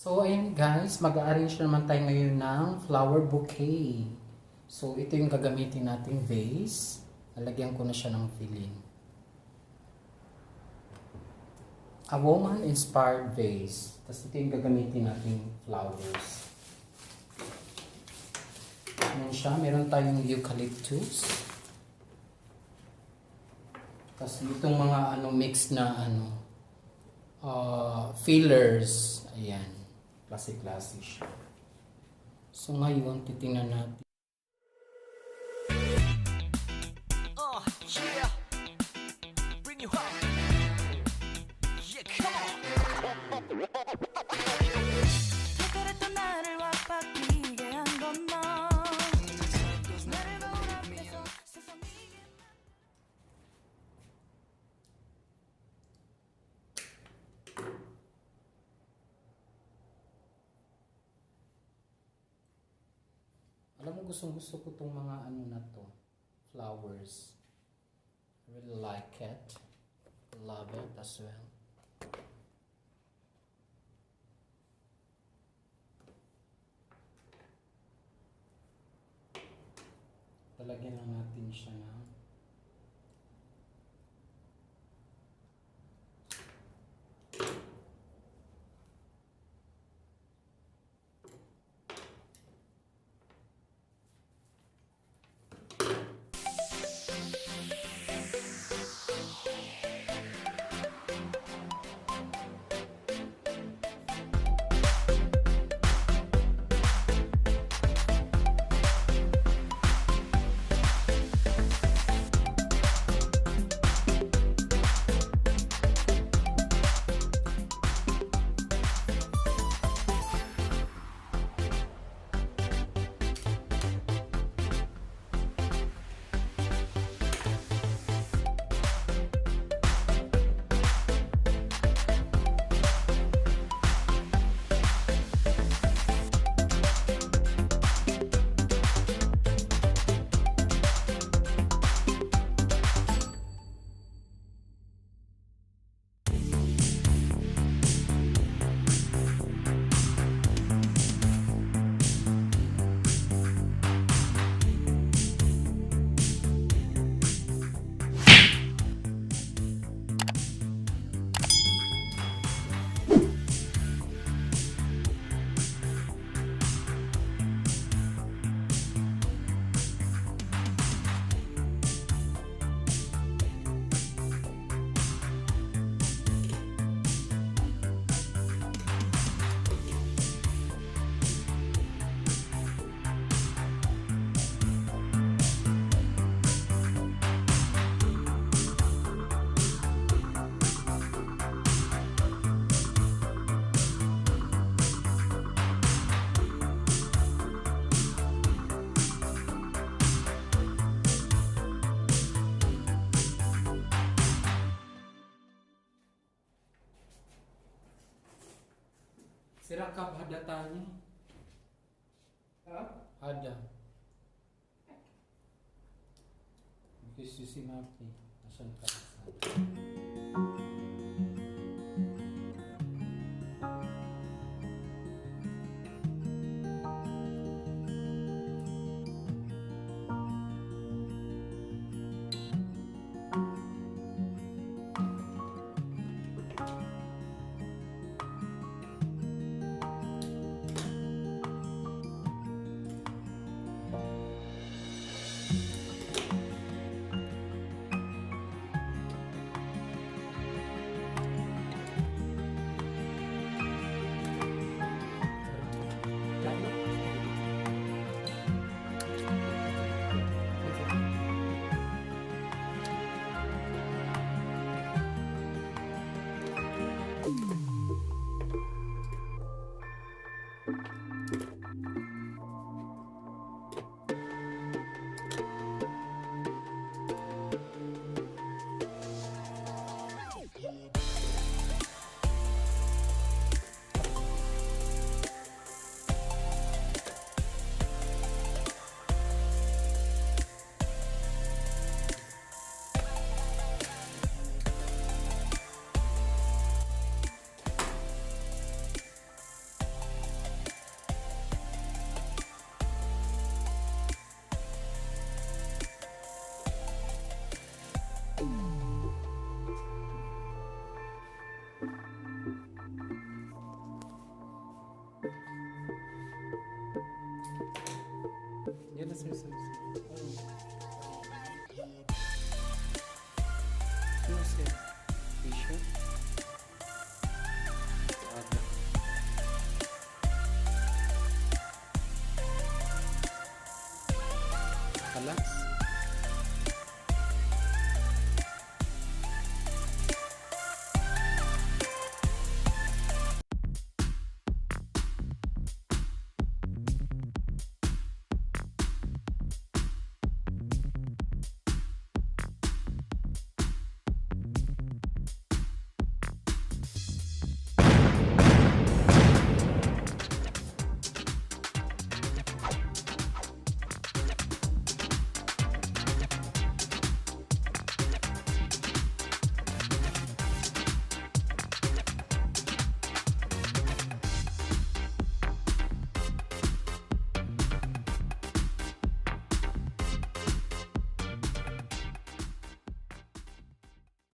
So, ayun guys, mag-arrange naman tayo ngayon ng flower bouquet. So, ito yung gagamitin nating vase. Lalagyan ko na siya ng filling. A woman-inspired vase. Tapos ito yung gagamitin nating flowers. Ayan siya. Meron tayong eucalyptus. Tapos itong mga mix na fillers. Ayan. Klase-klase siya. So ngayon, titingnan natin. Yeah. Bring you up. Yeah, come on. 그랬던 나를 와빠지게 한 건 너. 나를 거울 앞에서 세상이 Alam mo, gustong-gusto ko itong mga na to. Flowers. I really like it. Love it as well. Talagyan lang natin siya ng sirakap hada tanya. Ada. Because you see napi. Asan ka? Yan na sir. Ano sir? Tissue? Okay. Relax.